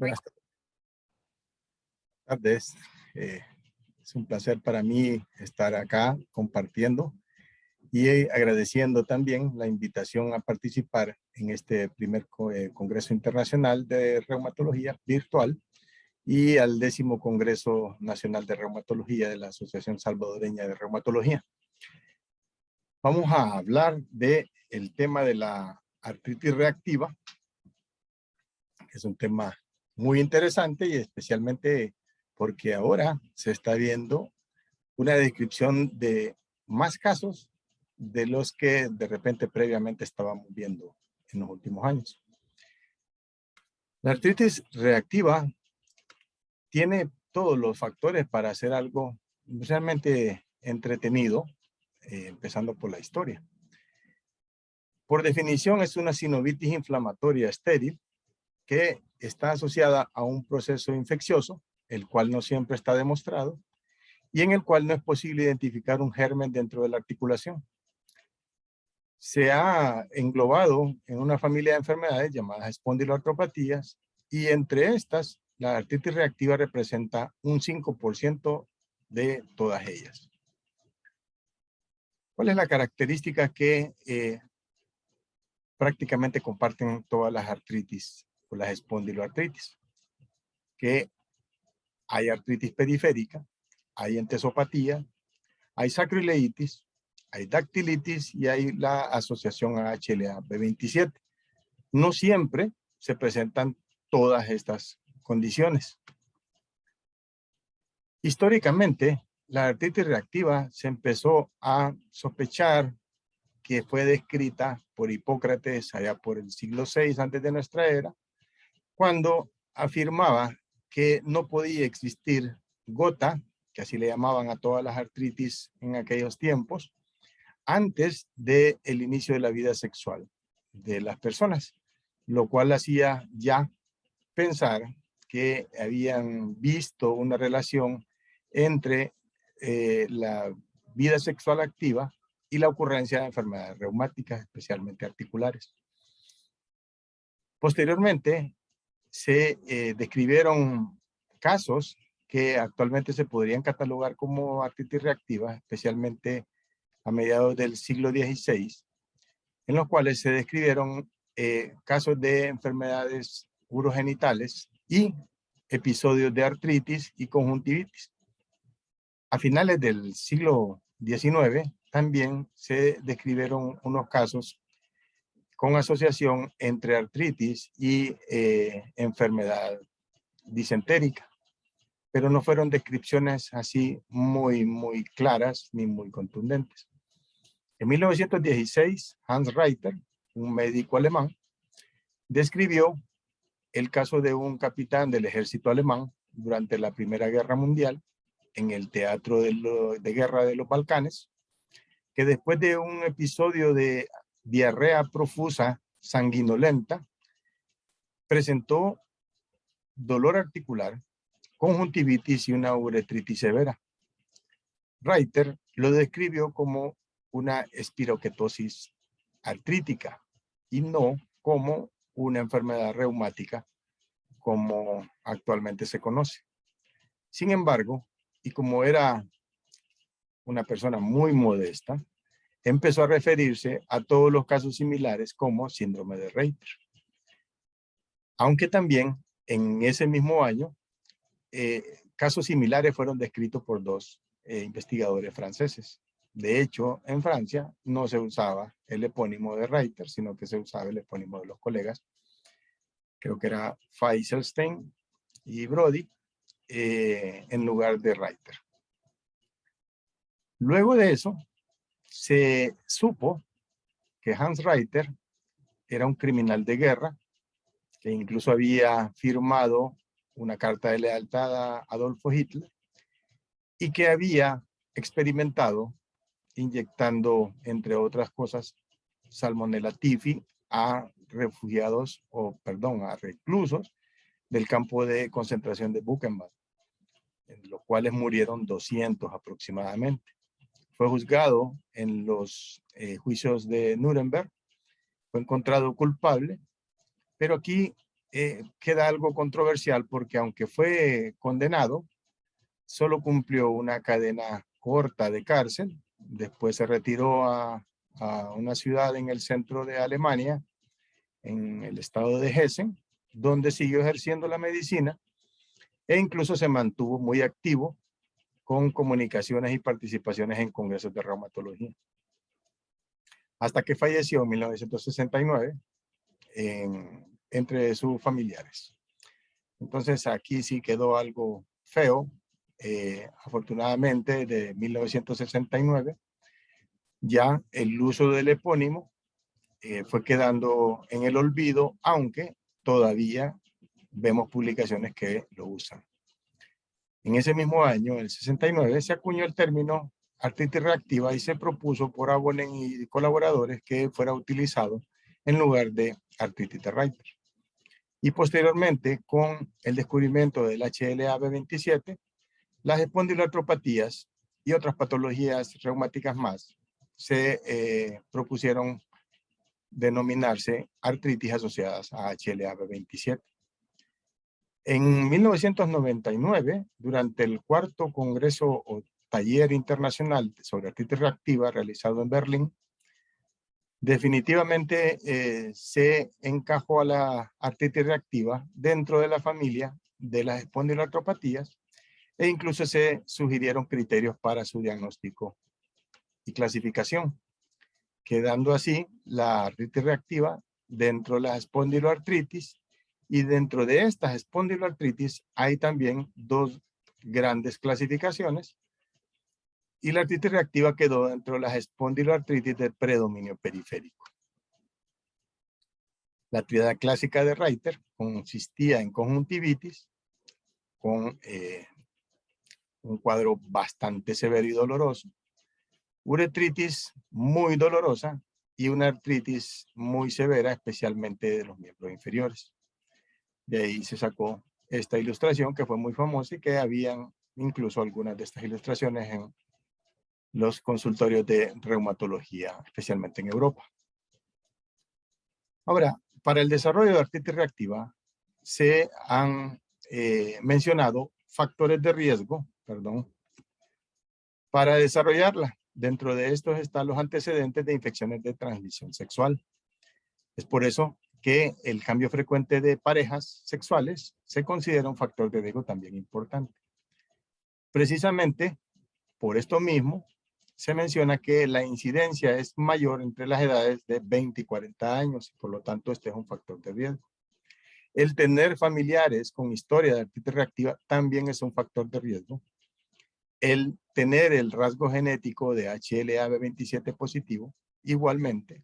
Buenas tardes. Es un placer para mí estar acá compartiendo y agradeciendo también la invitación a participar en este primer Congreso Internacional de Reumatología virtual y al 10º Congreso Nacional de Reumatología de la Asociación Salvadoreña de Reumatología. Vamos a hablar del tema de la artritis reactiva, que es un tema muy interesante y especialmente porque ahora se está viendo una descripción de más casos de los que de repente previamente estábamos viendo en los últimos años. La artritis reactiva tiene todos los factores para hacer algo realmente entretenido, empezando por la historia. Por definición es una sinovitis inflamatoria estéril que está asociada a un proceso infeccioso, el cual no siempre está demostrado, y en el cual no es posible identificar un germen dentro de la articulación. Se ha englobado en una familia de enfermedades llamadas espondiloartropatías, y entre estas, la artritis reactiva representa un 5% de todas ellas. ¿Cuál es la característica que prácticamente comparten todas las artritis o las espondiloartritis? Que hay artritis periférica, hay entesopatía, hay sacroileitis, hay dactilitis y hay la asociación a HLA-B27. No siempre se presentan todas estas condiciones. Históricamente, la artritis reactiva se empezó a sospechar que fue descrita por Hipócrates allá por el siglo VI antes de nuestra era, cuando afirmaba que no podía existir gota, que así le llamaban a todas las artritis en aquellos tiempos, antes del inicio de la vida sexual de las personas, lo cual hacía ya pensar que habían visto una relación entre la vida sexual activa y la ocurrencia de enfermedades reumáticas, especialmente articulares. Posteriormente, se describieron casos que actualmente se podrían catalogar como artritis reactiva, especialmente a mediados del siglo XVI, en los cuales se describieron casos de enfermedades urogenitales y episodios de artritis y conjuntivitis. A finales del siglo XIX también se describieron unos casos con asociación entre artritis y enfermedad disentérica, pero no fueron descripciones así muy claras ni muy contundentes. En 1916, Hans Reiter, un médico alemán, describió el caso de un capitán del ejército alemán durante la Primera Guerra Mundial en el teatro de guerra de los Balcanes, que después de un episodio de diarrea profusa sanguinolenta, presentó dolor articular, conjuntivitis y una uretritis severa. Reiter lo describió como una espiroquetosis artrítica y no como una enfermedad reumática como actualmente se conoce. Sin embargo, y como era una persona muy modesta, empezó a referirse a todos los casos similares como síndrome de Reiter. Aunque también en ese mismo año, casos similares fueron descritos por dos investigadores franceses. De hecho, en Francia no se usaba el epónimo de Reiter, sino que se usaba el epónimo de los colegas. Creo que era Feiselstein y Brody, en lugar de Reiter. Luego de eso, se supo que Hans Reiter era un criminal de guerra, que incluso había firmado una carta de lealtad a Adolfo Hitler y que había experimentado inyectando, entre otras cosas, Salmonella typhi a refugiados, a reclusos del campo de concentración de Buchenwald, en los cuales murieron 200 aproximadamente. Fue juzgado en los juicios de Nuremberg, fue encontrado culpable, pero aquí queda algo controversial porque aunque fue condenado, solo cumplió una cadena corta de cárcel. Después se retiró a una ciudad en el centro de Alemania, en el estado de Hessen, donde siguió ejerciendo la medicina e incluso se mantuvo muy activo con comunicaciones y participaciones en congresos de reumatología. Hasta que falleció en 1969 entre sus familiares. Entonces aquí sí quedó algo feo. Afortunadamente, de 1969, ya el uso del epónimo fue quedando en el olvido, aunque todavía vemos publicaciones que lo usan. En ese mismo año, el 69, se acuñó el término artritis reactiva y se propuso por Abonen y colaboradores que fuera utilizado en lugar de artritis de Reiter. Y posteriormente, con el descubrimiento del HLA-B27, las espondiloartropatías y otras patologías reumáticas más se propusieron denominarse artritis asociadas a HLA-B27. En 1999, durante el cuarto Congreso o Taller Internacional sobre Artritis Reactiva realizado en Berlín, definitivamente se encajó a la artritis reactiva dentro de la familia de las espondiloartropatías e incluso se sugirieron criterios para su diagnóstico y clasificación, quedando así la artritis reactiva dentro de la espondiloartritis. Y dentro de estas espondiloartritis hay también dos grandes clasificaciones. Y la artritis reactiva quedó dentro de las espondiloartritis de predominio periférico. La tríada clásica de Reiter consistía en conjuntivitis con un cuadro bastante severo y doloroso, uretritis muy dolorosa y una artritis muy severa, especialmente de los miembros inferiores. De ahí se sacó esta ilustración que fue muy famosa y que habían incluso algunas de estas ilustraciones en los consultorios de reumatología, especialmente en Europa. Ahora, para el desarrollo de artritis reactiva se han mencionado factores de riesgo, para desarrollarla. Dentro de estos están los antecedentes de infecciones de transmisión sexual. Es por eso que el cambio frecuente de parejas sexuales se considera un factor de riesgo también importante. Precisamente por esto mismo se menciona que la incidencia es mayor entre las edades de 20 y 40 años, y por lo tanto este es un factor de riesgo. El tener familiares con historia de artritis reactiva también es un factor de riesgo. El tener el rasgo genético de HLA-B27 positivo, igualmente.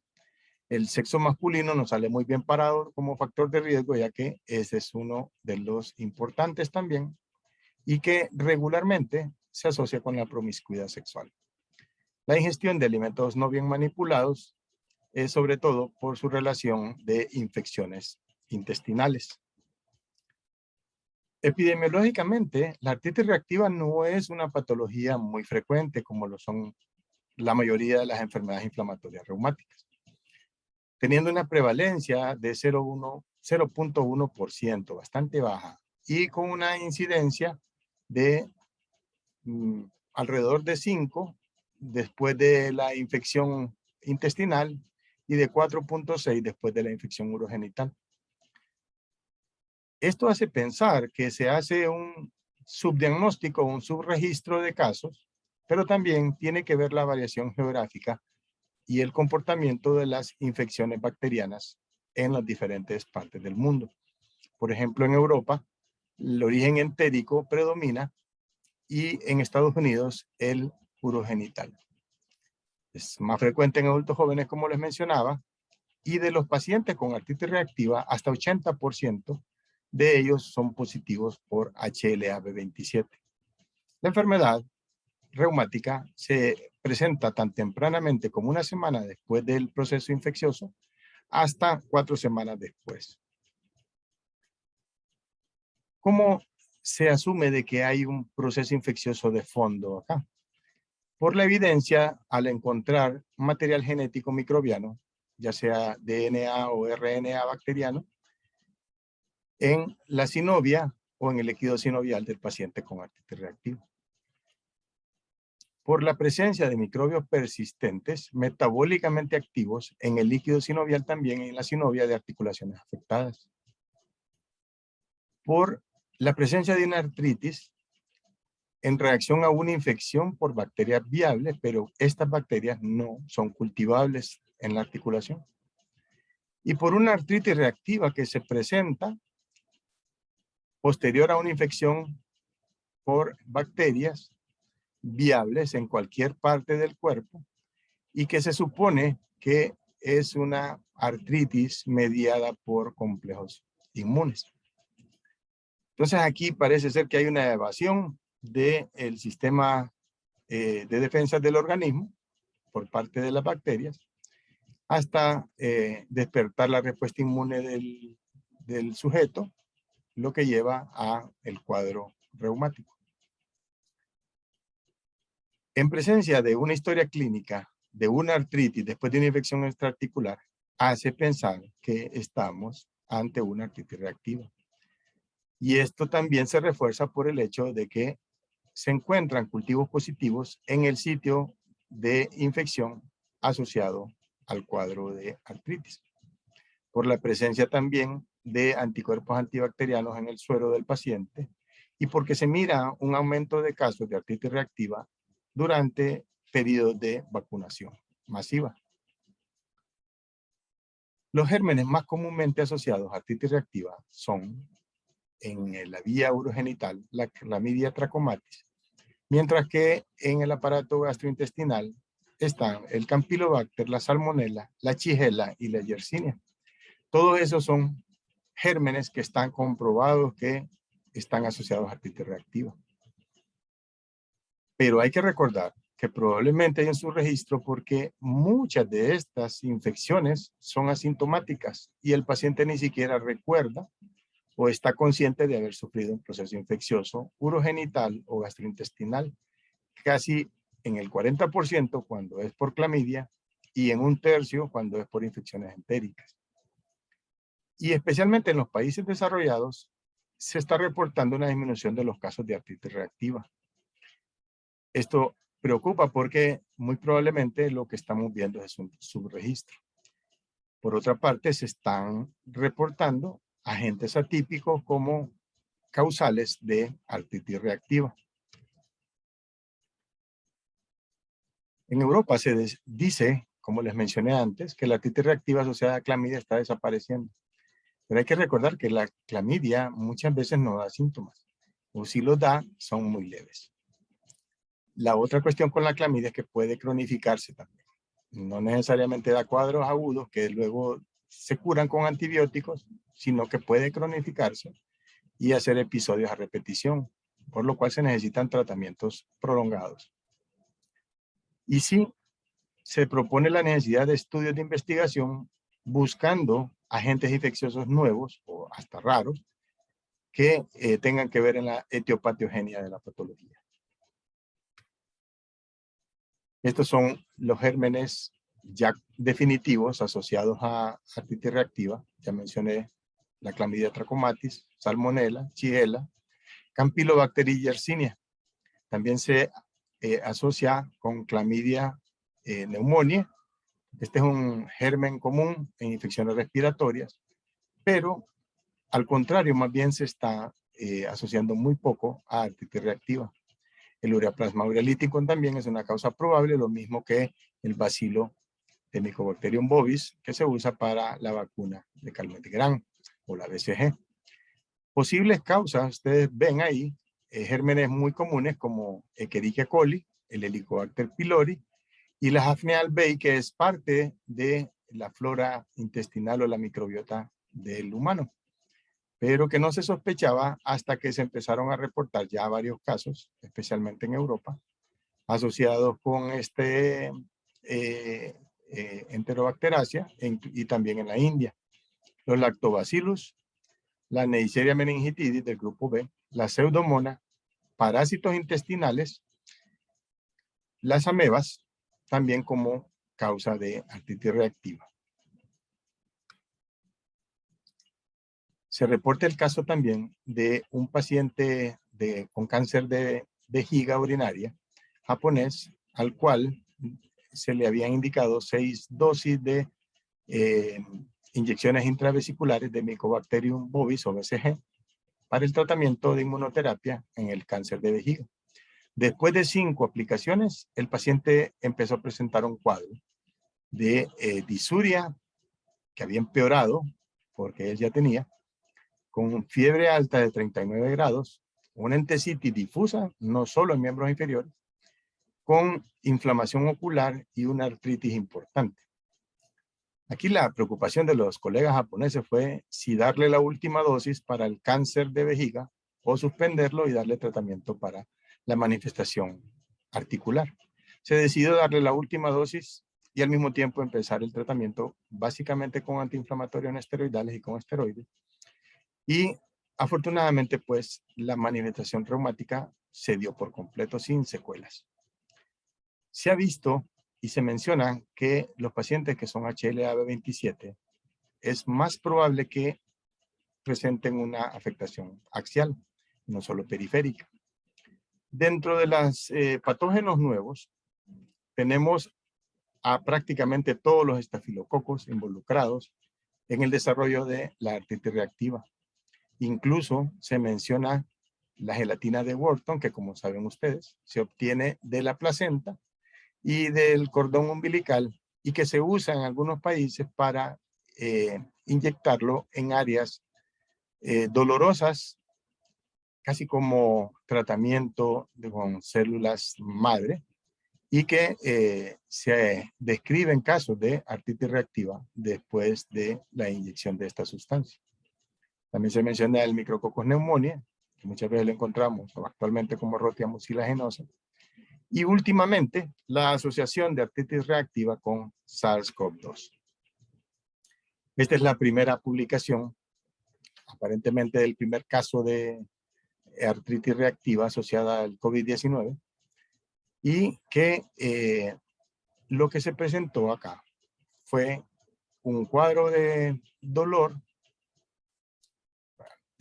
El sexo masculino nos sale muy bien parado como factor de riesgo, ya que ese es uno de los importantes también y que regularmente se asocia con la promiscuidad sexual. La ingestión de alimentos no bien manipulados es sobre todo por su relación de infecciones intestinales. Epidemiológicamente, la artritis reactiva no es una patología muy frecuente como lo son la mayoría de las enfermedades inflamatorias reumáticas, teniendo una prevalencia de 0.1%, bastante baja, y con una incidencia de alrededor de 5 después de la infección intestinal y de 4.6 después de la infección urogenital. Esto hace pensar que se hace un subdiagnóstico, un subregistro de casos, pero también tiene que ver la variación geográfica y el comportamiento de las infecciones bacterianas en las diferentes partes del mundo. Por ejemplo, en Europa, el origen entérico predomina y en Estados Unidos el urogenital. Es más frecuente en adultos jóvenes, como les mencionaba, y de los pacientes con artritis reactiva, hasta 80% de ellos son positivos por HLA-B27. La enfermedad reumática se presenta tan tempranamente como una semana después del proceso infeccioso hasta 4 semanas después. ¿Cómo se asume de que hay un proceso infeccioso de fondo acá? Por la evidencia al encontrar material genético microbiano, ya sea DNA o RNA bacteriano, en la sinovia o en el líquido sinovial del paciente con artritis reactiva. Por la presencia de microbios persistentes, metabólicamente activos en el líquido sinovial también y en la sinovia de articulaciones afectadas. Por la presencia de una artritis en reacción a una infección por bacterias viables, pero estas bacterias no son cultivables en la articulación. Y por una artritis reactiva que se presenta posterior a una infección por bacterias viables en cualquier parte del cuerpo y que se supone que es una artritis mediada por complejos inmunes. Entonces aquí parece ser que hay una evasión del sistema de defensa del organismo por parte de las bacterias hasta despertar la respuesta inmune del sujeto, lo que lleva a el cuadro reumático. En presencia de una historia clínica de una artritis después de una infección extraarticular, hace pensar que estamos ante una artritis reactiva. Y esto también se refuerza por el hecho de que se encuentran cultivos positivos en el sitio de infección asociado al cuadro de artritis. Por la presencia también de anticuerpos antibacterianos en el suero del paciente y porque se mira un aumento de casos de artritis reactiva durante periodos de vacunación masiva. Los gérmenes más comúnmente asociados a artritis reactiva son en la vía urogenital la Clamidia trachomatis, mientras que en el aparato gastrointestinal están el Campylobacter, la Salmonella, la Shigella y la Yersinia. Todos esos son gérmenes que están comprobados que están asociados a artritis reactiva. Pero hay que recordar que probablemente hay en su registro porque muchas de estas infecciones son asintomáticas y el paciente ni siquiera recuerda o está consciente de haber sufrido un proceso infeccioso urogenital o gastrointestinal, casi en el 40% cuando es por clamidia y en 1/3 cuando es por infecciones entéricas. Y especialmente en los países desarrollados se está reportando una disminución de los casos de artritis reactiva. Esto preocupa porque muy probablemente lo que estamos viendo es un subregistro. Por otra parte, se están reportando agentes atípicos como causales de artritis reactiva. En Europa se dice, como les mencioné antes, que la artritis reactiva asociada a clamidia está desapareciendo. Pero hay que recordar que la clamidia muchas veces no da síntomas, o si los da, son muy leves. La otra cuestión con la clamidia es que puede cronificarse también. No necesariamente da cuadros agudos que luego se curan con antibióticos, sino que puede cronificarse y hacer episodios a repetición, por lo cual se necesitan tratamientos prolongados. Y sí, se propone la necesidad de estudios de investigación buscando agentes infecciosos nuevos o hasta raros que tengan que ver en la etiopatogenia de la patología. Estos son los gérmenes ya definitivos asociados a artritis reactiva. Ya mencioné la Clamidia trachomatis, Salmonella, Shigella, Campylobacter y Yersinia. También se asocia con Clamidia pneumoniae. Este es un germen común en infecciones respiratorias, pero al contrario, más bien se está asociando muy poco a artritis reactiva. El ureaplasma urolítico también es una causa probable, lo mismo que el bacilo de Mycobacterium bovis, que se usa para la vacuna de Calmette-Guerin o la BCG. Posibles causas, ustedes ven ahí, gérmenes muy comunes como Escherichia coli, el Helicobacter pylori y la Hafnia albei, que es parte de la flora intestinal o la microbiota del humano, pero que no se sospechaba hasta que se empezaron a reportar ya varios casos, especialmente en Europa, asociados con este Enterobacteraceae y también en la India. Los lactobacillus, la Neisseria meningitidis del grupo B, la pseudomonas, parásitos intestinales, las amebas, también como causa de artritis reactiva. Se reporta el caso también de un paciente con cáncer de vejiga urinaria japonés, al cual se le habían indicado 6 dosis de inyecciones intravesiculares de Mycobacterium bovis o BCG para el tratamiento de inmunoterapia en el cáncer de vejiga. Después de 5 aplicaciones, el paciente empezó a presentar un cuadro de disuria que había empeorado, porque él ya tenía, con fiebre alta de 39 grados, una entesitis difusa, no solo en miembros inferiores, con inflamación ocular y una artritis importante. Aquí la preocupación de los colegas japoneses fue si darle la última dosis para el cáncer de vejiga o suspenderlo y darle tratamiento para la manifestación articular. Se decidió darle la última dosis y al mismo tiempo empezar el tratamiento básicamente con antiinflamatorios no esteroidales y con esteroides. Y afortunadamente, pues, la manifestación reumática se dio por completo sin secuelas. Se ha visto y se menciona que los pacientes que son HLA-B27 es más probable que presenten una afectación axial, no solo periférica. Dentro de los patógenos nuevos, tenemos a prácticamente todos los estafilococos involucrados en el desarrollo de la artritis reactiva. Incluso se menciona la gelatina de Wharton, que como saben ustedes, se obtiene de la placenta y del cordón umbilical y que se usa en algunos países para inyectarlo en áreas dolorosas, casi como tratamiento con células madre, y que se describen casos de artritis reactiva después de la inyección de esta sustancia. También se menciona el micrococcus pneumoniae, que muchas veces lo encontramos actualmente como Rotia mucilagenosa. Y últimamente, la asociación de artritis reactiva con SARS-CoV-2. Esta es la primera publicación, aparentemente del primer caso de artritis reactiva asociada al COVID-19, y que lo que se presentó acá fue un cuadro de dolor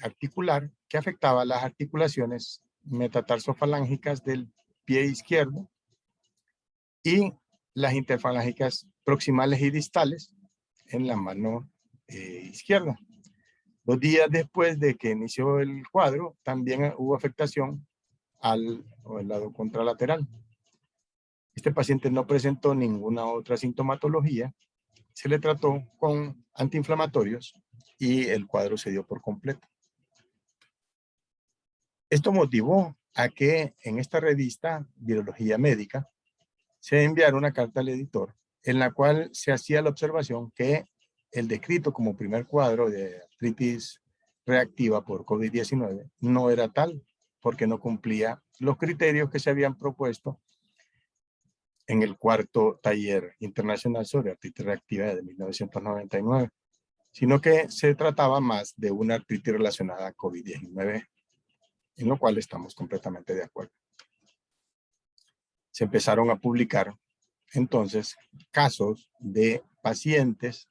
articular que afectaba las articulaciones metatarsofalángicas del pie izquierdo y las interfalángicas proximales y distales en la mano izquierda. 2 días después de que inició el cuadro, también hubo afectación al lado contralateral. Este paciente no presentó ninguna otra sintomatología, se le trató con antiinflamatorios y el cuadro se dio por completo. Esto motivó a que en esta revista, Virología Médica, se enviara una carta al editor en la cual se hacía la observación que el descrito como primer cuadro de artritis reactiva por COVID-19 no era tal, porque no cumplía los criterios que se habían propuesto en el 4º taller internacional sobre artritis reactiva de 1999, sino que se trataba más de una artritis relacionada a COVID-19, en lo cual estamos completamente de acuerdo. Se empezaron a publicar entonces casos de pacientes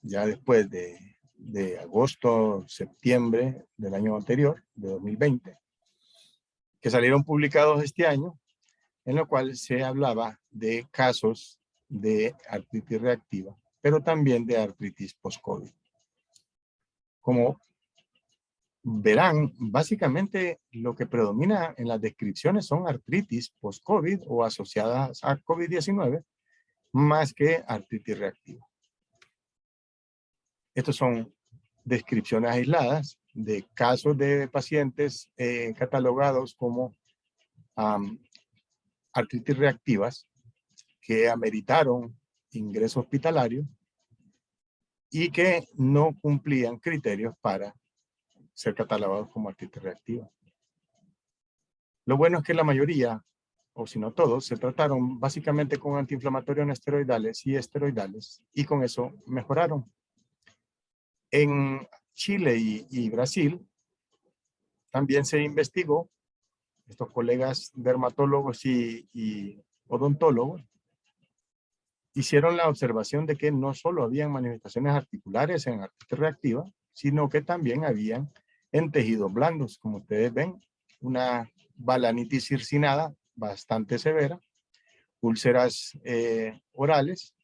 ya después de agosto, septiembre del año anterior, de 2020, que salieron publicados este año, en lo cual se hablaba de casos de artritis reactiva, pero también de artritis post-COVID. Como verán, básicamente lo que predomina en las descripciones son artritis post-COVID o asociadas a COVID-19, más que artritis reactiva. Estos son descripciones aisladas de casos de pacientes catalogados como artritis reactivas que ameritaron ingreso hospitalario y que no cumplían criterios para ser catalogados como artritis reactiva. Lo bueno es que la mayoría, o si no todos, se trataron básicamente con antiinflamatorios no esteroidales y esteroidales y con eso mejoraron. En Chile y Brasil también se investigó, estos colegas dermatólogos y odontólogos hicieron la observación de que no solo habían manifestaciones articulares en artritis reactiva, sino que también habían en tejidos blandos, como ustedes ven, una balanitis circinada bastante severa, úlceras orales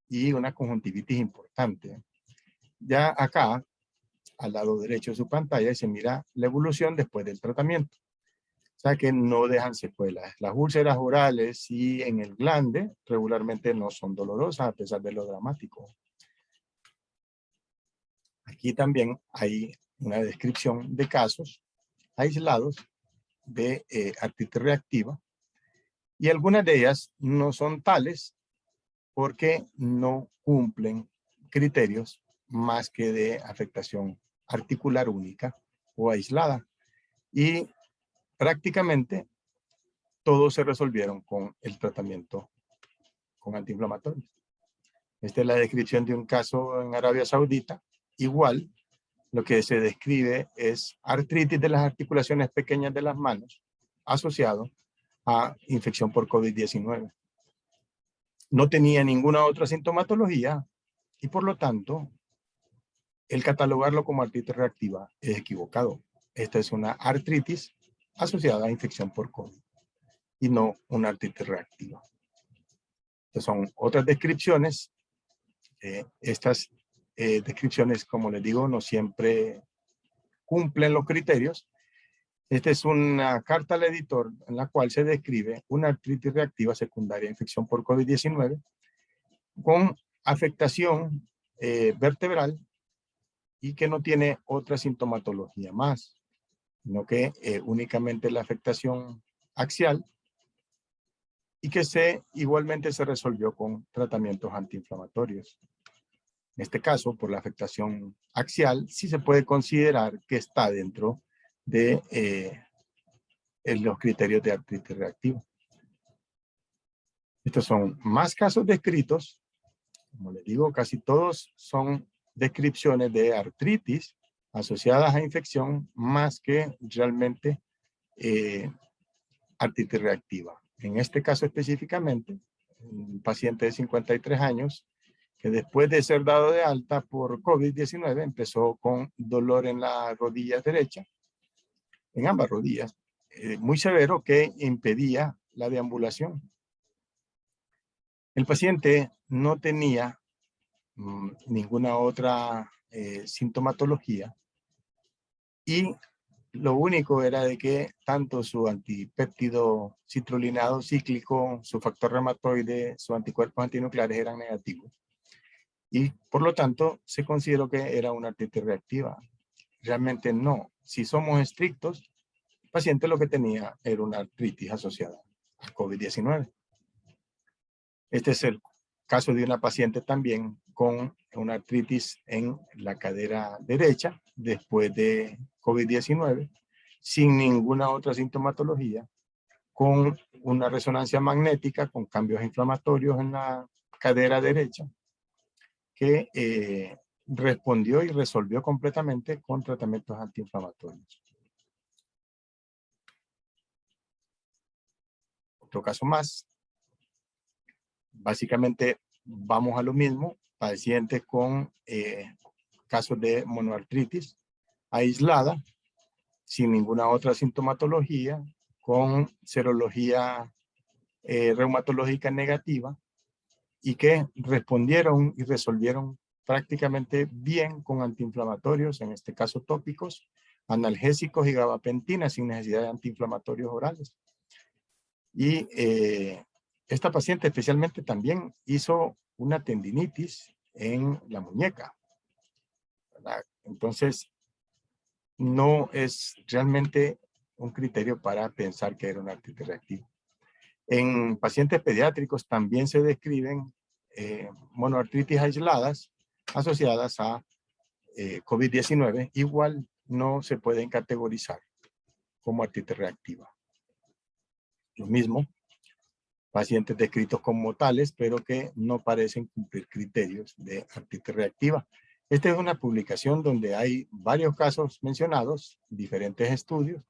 y una conjuntivitis importante. Ya acá, al lado derecho de su pantalla, se mira la evolución después del tratamiento. O sea que no dejan secuelas. Las úlceras orales y en el glande regularmente no son dolorosas a pesar de lo dramático. Aquí también hay una descripción de casos aislados de artritis reactiva y algunas de ellas no son tales porque no cumplen criterios más que de afectación articular única o aislada. Y prácticamente todos se resolvieron con el tratamiento con antiinflamatorios. Esta es la descripción de un caso en Arabia Saudita. Igual, lo que se describe es artritis de las articulaciones pequeñas de las manos asociado a infección por COVID-19. No tenía ninguna otra sintomatología y por lo tanto, el catalogarlo como artritis reactiva es equivocado. Esta es una artritis asociada a infección por COVID y no una artritis reactiva. Estas son otras descripciones. Estas descripciones, como les digo, no siempre cumplen los criterios. Esta es una carta al editor en la cual se describe una artritis reactiva secundaria a infección por COVID-19 con afectación vertebral y que no tiene otra sintomatología más, sino que únicamente la afectación axial y que igualmente se resolvió con tratamientos antiinflamatorios. En este caso, por la afectación axial, sí se puede considerar que está dentro de los criterios de artritis reactiva. Estos son más casos descritos. Como les digo, casi todos son descripciones de artritis asociadas a infección más que realmente artritis reactiva. En este caso específicamente, un paciente de 53 años que después de ser dado de alta por COVID-19 empezó con dolor en la rodilla derecha, en ambas rodillas, muy severo que impedía la deambulación. El paciente no tenía ninguna otra sintomatología y lo único era de que tanto su antipéptido citrullinado cíclico, su factor reumatoide, sus anticuerpos antinucleares eran negativos. Y por lo tanto se consideró que era una artritis reactiva. Realmente no. Si somos estrictos, el paciente lo que tenía era una artritis asociada a COVID-19. Este es el caso de una paciente también con una artritis en la cadera derecha después de COVID-19, sin ninguna otra sintomatología, con una resonancia magnética, con cambios inflamatorios en la cadera derecha, que respondió y resolvió completamente con tratamientos antiinflamatorios. Otro caso más. Básicamente vamos a lo mismo, pacientes con casos de monoartritis aislada, sin ninguna otra sintomatología, con serología reumatológica negativa y que respondieron y resolvieron prácticamente bien con antiinflamatorios, en este caso tópicos, analgésicos y gabapentina sin necesidad de antiinflamatorios orales. Y esta paciente especialmente también hizo una tendinitis en la muñeca, ¿verdad? Entonces, no es realmente un criterio para pensar que era una artritis reactiva. En pacientes pediátricos también se describen monoartritis aisladas asociadas a COVID-19. Igual no se pueden categorizar como artritis reactiva. Lo mismo, pacientes descritos como tales, pero que no parecen cumplir criterios de artritis reactiva. Esta es una publicación donde hay varios casos mencionados, diferentes estudios,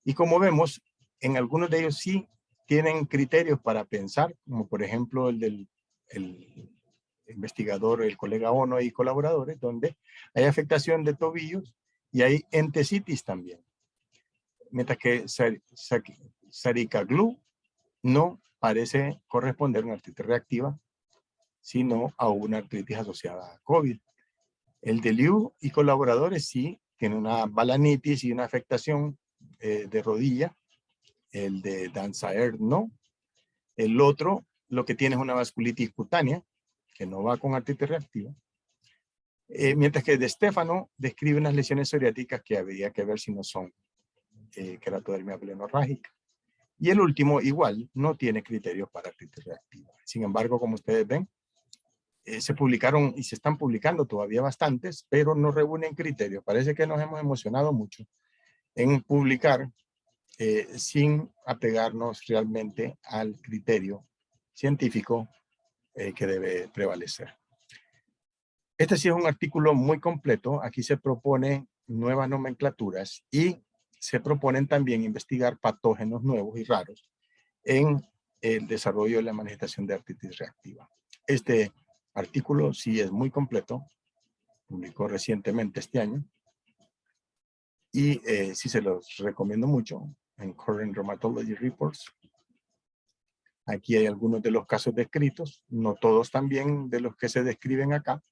y como vemos, en algunos de ellos sí tienen criterios para pensar, como por ejemplo el del investigador, el colega Ono y colaboradores, donde hay afectación de tobillos y hay entesitis también. Mientras que Saricaglu no parece corresponder a una artritis reactiva, sino a una artritis asociada a COVID. El de Liu y colaboradores sí tiene una balanitis y una afectación de rodilla. El de Danzaer no. El otro lo que tiene es una vasculitis cutánea, que no va con artritis reactiva. Mientras que de Stefano describe unas lesiones psoriáticas que habría que ver si no son queratodermia plenorrágica. Y el último, igual, no tiene criterios para artritis reactiva. Sin embargo, como ustedes ven, se publicaron y se están publicando todavía bastantes, pero no reúnen criterios. Parece que nos hemos emocionado mucho en publicar sin apegarnos realmente al criterio científico que debe prevalecer. Este sí es un artículo muy completo. Aquí se proponen nuevas nomenclaturas y se proponen también investigar patógenos nuevos y raros en el desarrollo de la manifestación de artritis reactiva. Este artículo sí es muy completo, publicó recientemente este año y sí se los recomiendo mucho en Current Rheumatology Reports. Aquí hay algunos de los casos descritos, no todos también de los que se describen acá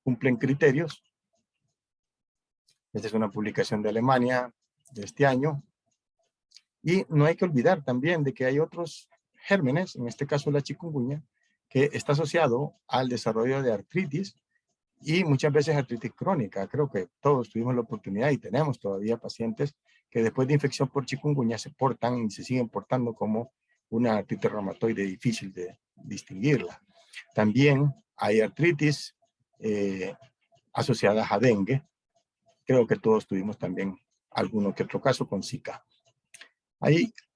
cumplen criterios. Esta es una publicación de Alemania de este año. Y no hay que olvidar también de que hay otros gérmenes, en este caso la chikungunya, que está asociado al desarrollo de artritis y muchas veces artritis crónica. Creo que todos tuvimos la oportunidad y tenemos todavía pacientes que después de infección por chikungunya se portan y se siguen portando como una artritis reumatoide difícil de distinguirla. También hay artritis asociadas a dengue. Creo que todos tuvimos también alguno que otro caso con Zika.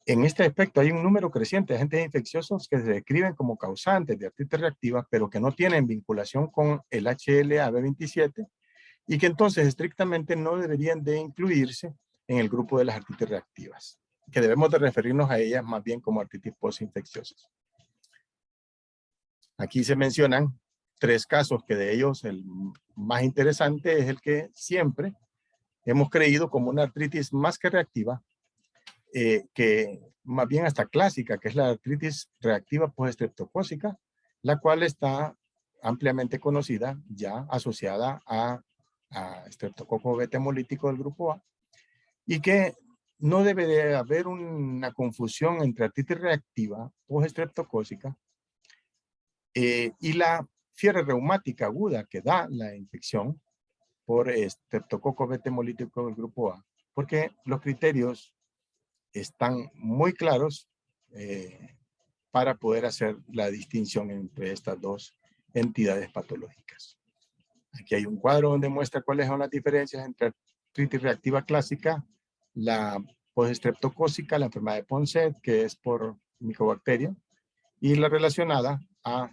En este aspecto hay un número creciente de agentes infecciosos que se describen como causantes de artritis reactiva, pero que no tienen vinculación con el HLA-B27 y que entonces estrictamente no deberían de incluirse en el grupo de las artritis reactivas, que debemos de referirnos a ellas más bien como artritis postinfecciosas. Aquí se mencionan 3 casos, que de ellos el más interesante es el que siempre hemos creído como una artritis más que reactiva, que más bien hasta clásica, que es la artritis reactiva postestreptocócica, la cual está ampliamente conocida, ya asociada a estreptococo beta hemolítico del grupo A, y que no debe de haber una confusión entre artritis reactiva postestreptocócica y la fiebre reumática aguda que da la infección por estreptococo beta hemolítico del grupo A, porque los criterios están muy claros para poder hacer la distinción entre estas dos entidades patológicas. Aquí hay un cuadro donde muestra cuáles son las diferencias entre artritis reactiva clásica, la postestreptocócica, la enfermedad de Ponset, que es por micobacteria, y la relacionada a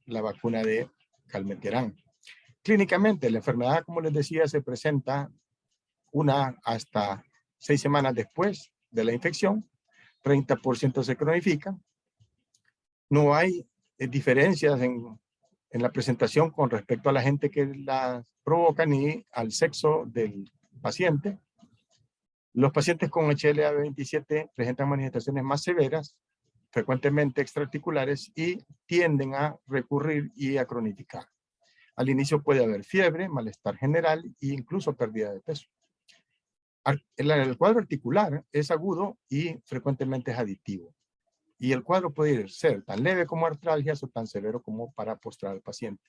la vacuna de Calmet-Guerin. Clínicamente, la enfermedad, como les decía, se presenta hasta 6 semanas después de la infección, 30% se cronifica. No hay diferencias en la presentación con respecto a la gente que la provoca ni al sexo del paciente. Los pacientes con HLA-B27 presentan manifestaciones más severas, frecuentemente extraarticulares, y tienden a recurrir y a cronificar. Al inicio puede haber fiebre, malestar general e incluso pérdida de peso. El cuadro articular es agudo y frecuentemente es aditivo. Y el cuadro puede ser tan leve como artralgias o tan severo como para postrar al paciente.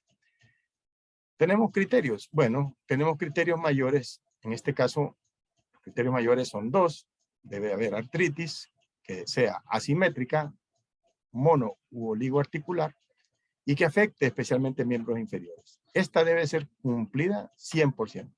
¿Tenemos criterios? Bueno, tenemos criterios mayores. En este caso, los criterios mayores son 2. Debe haber artritis que sea asimétrica, mono u oligoarticular, y que afecte especialmente miembros inferiores. Esta debe ser cumplida 100%.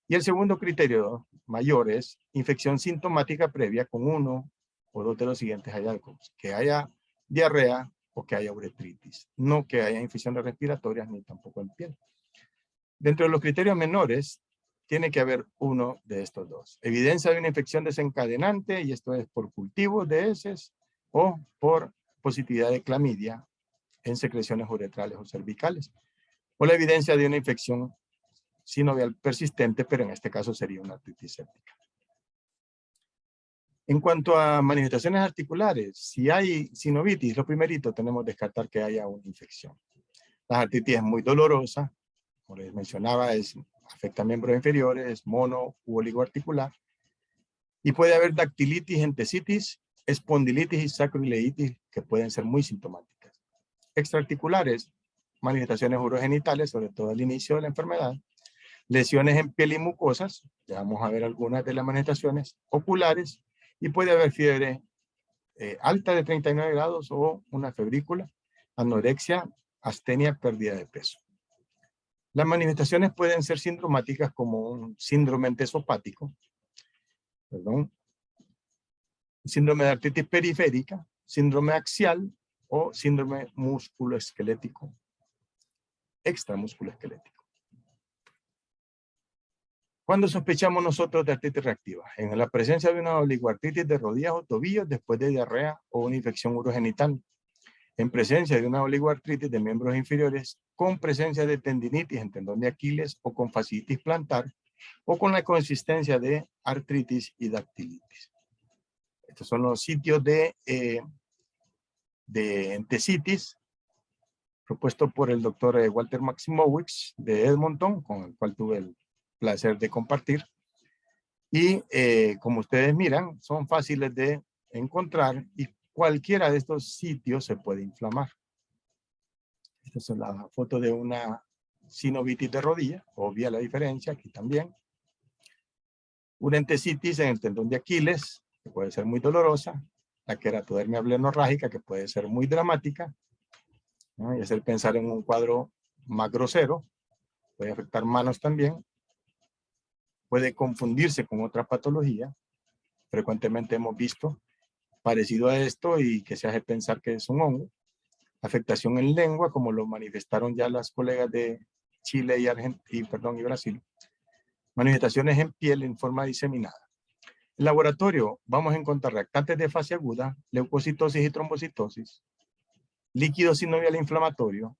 Y el segundo criterio mayor es infección sintomática previa con 1 o 2 de los siguientes hallazgos: que haya diarrea o que haya uretritis, no que haya infecciones respiratorias ni tampoco en piel. Dentro de los criterios menores, tiene que haber uno de estos 2. Evidencia de una infección desencadenante, y esto es por cultivos de heces o por positividad de clamidia en secreciones uretrales o cervicales, o la evidencia de una infección sinovial persistente, pero en este caso sería una artritis séptica. En cuanto a manifestaciones articulares, si hay sinovitis, lo primerito tenemos que descartar que haya una infección. La artritis es muy dolorosa, como les mencionaba, afecta a miembros inferiores, es mono u oligoarticular, y puede haber dactilitis, entesitis, espondilitis y sacroileitis que pueden ser muy sintomáticas. Extraarticulares, manifestaciones urogenitales, sobre todo al inicio de la enfermedad, lesiones en piel y mucosas, ya vamos a ver algunas de las manifestaciones oculares, y puede haber fiebre alta de 39 grados o una febrícula, anorexia, astenia, pérdida de peso. Las manifestaciones pueden ser sindromáticas como un síndrome entesopático, síndrome de artritis periférica, síndrome axial o síndrome musculoesquelético, extramusculoesquelético. ¿Cuándo sospechamos nosotros de artritis reactiva? En la presencia de una oligoartritis de rodillas o tobillos después de diarrea o una infección urogenital. En presencia de una oligoartritis de miembros inferiores con presencia de tendinitis en tendón de Aquiles o con fasciitis plantar o con la consistencia de artritis y dactilitis. Estos son los sitios de entesitis propuesto por el doctor Walter Maximowicz de Edmonton, con el cual tuve el placer de compartir. Y como ustedes miran, son fáciles de encontrar y cualquiera de estos sitios se puede inflamar. Esta es la foto de una sinovitis de rodilla, obvia la diferencia, aquí también. Una entesitis en el tendón de Aquiles, que puede ser muy dolorosa. La queratodermia blenorrágica, que puede ser muy dramática, ¿no? Y hacer pensar en un cuadro más grosero. Puede afectar manos también. Puede confundirse con otra patología. Frecuentemente hemos visto parecido a esto y que se hace pensar que es un hongo. Afectación en lengua, como lo manifestaron ya las colegas de Chile y Brasil. Manifestaciones en piel en forma diseminada. En laboratorio vamos a encontrar reactantes de fase aguda, leucocitosis y trombocitosis, líquido sinovial inflamatorio,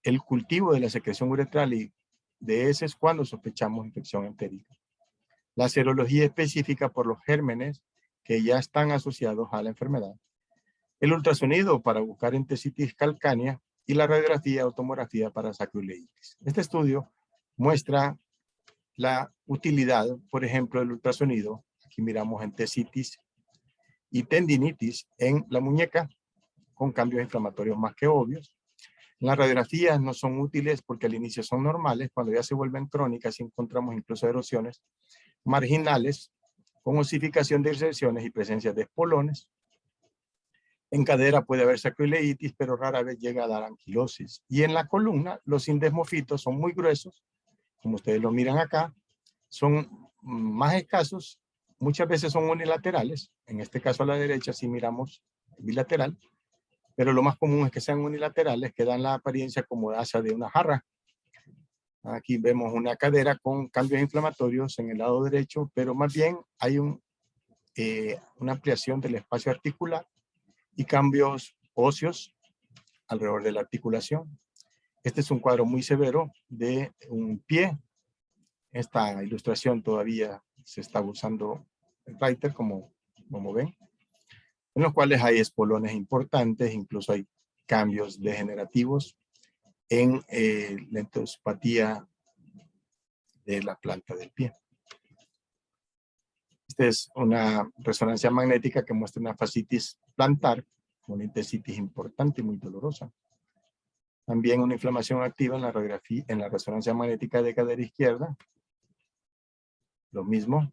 el cultivo de la secreción uretral y de heces cuando sospechamos infección entérica. La serología específica por los gérmenes que ya están asociados a la enfermedad. El ultrasonido para buscar entesitis calcánea y la radiografía o tomografía para sacroileitis. Este estudio muestra la utilidad, por ejemplo, del ultrasonido. Aquí miramos entesitis y tendinitis en la muñeca con cambios inflamatorios más que obvios. Las radiografías no son útiles porque al inicio son normales, cuando ya se vuelven crónicas y encontramos incluso erosiones marginales con osificación de inserciones y presencia de espolones. En cadera puede haber sacroileitis, pero rara vez llega a dar anquilosis. Y en la columna, los indesmofitos son muy gruesos, como ustedes lo miran acá, son más escasos, muchas veces son unilaterales. En este caso a la derecha sí miramos bilateral, pero lo más común es que sean unilaterales, que dan la apariencia como de asa de una jarra. Aquí vemos una cadera con cambios inflamatorios en el lado derecho, pero más bien hay una ampliación del espacio articular y cambios óseos alrededor de la articulación. Este es un cuadro muy severo de un pie. Esta ilustración todavía se está usando en Reiter, como ven, en los cuales hay espolones importantes, incluso hay cambios degenerativos en la entosopatía de la planta del pie. Esta es una resonancia magnética que muestra una fascitis plantar, una entesitis importante y muy dolorosa. También una inflamación activa en la radiografía, en la resonancia magnética de cadera izquierda. Lo mismo.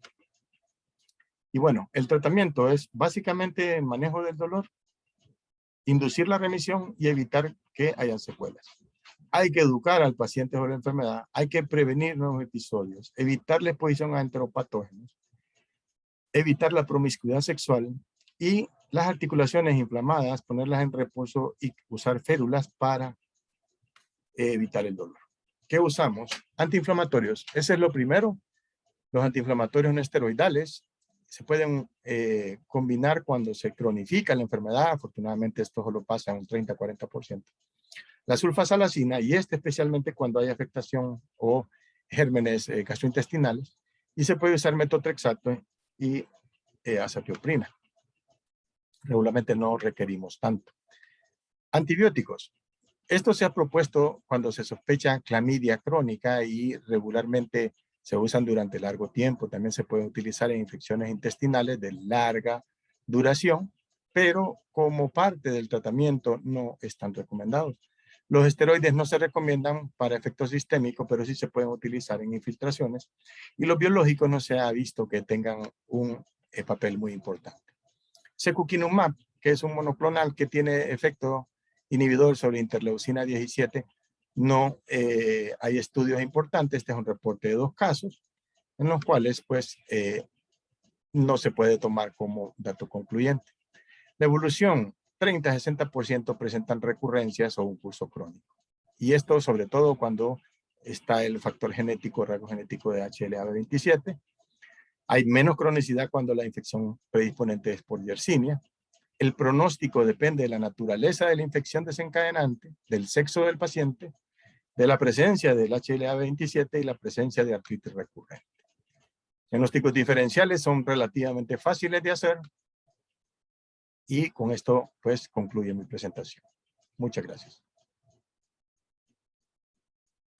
Y bueno, el tratamiento es básicamente el manejo del dolor, inducir la remisión y evitar que haya secuelas. Hay que educar al paciente sobre la enfermedad, hay que prevenir nuevos episodios, evitar la exposición a enteropatógenos, evitar la promiscuidad sexual y las articulaciones inflamadas, ponerlas en reposo y usar férulas para evitar el dolor. ¿Qué usamos? Antiinflamatorios. Ese es lo primero. Los antiinflamatorios no esteroidales se pueden combinar cuando se cronifica la enfermedad. Afortunadamente esto solo pasa en un 30-40%. la sulfasalacina, y especialmente cuando hay afectación o gérmenes gastrointestinales, y se puede usar metotrexato y azatioprina. Regularmente no requerimos tanto. Antibióticos. Esto se ha propuesto cuando se sospecha clamidia crónica y regularmente se usan durante largo tiempo. También se pueden utilizar en infecciones intestinales de larga duración, pero como parte del tratamiento no están recomendados. Los esteroides no se recomiendan para efectos sistémicos, pero sí se pueden utilizar en infiltraciones. Y los biológicos no se ha visto que tengan un papel muy importante. Secukinumab, que es un monoclonal que tiene efecto inhibidor sobre interleucina 17, no hay estudios importantes. Este es un reporte de 2 casos en los cuales pues no se puede tomar como dato concluyente. La evolución, 30-60% presentan recurrencias o un curso crónico. Y esto sobre todo cuando está el factor genético, rasgo genético de HLA-B27. Hay menos cronicidad cuando la infección predisponente es por Yersinia. El pronóstico depende de la naturaleza de la infección desencadenante, del sexo del paciente, de la presencia del HLA-27 y la presencia de artritis recurrente. Diagnósticos diferenciales son relativamente fáciles de hacer y con esto pues concluye mi presentación. Muchas gracias.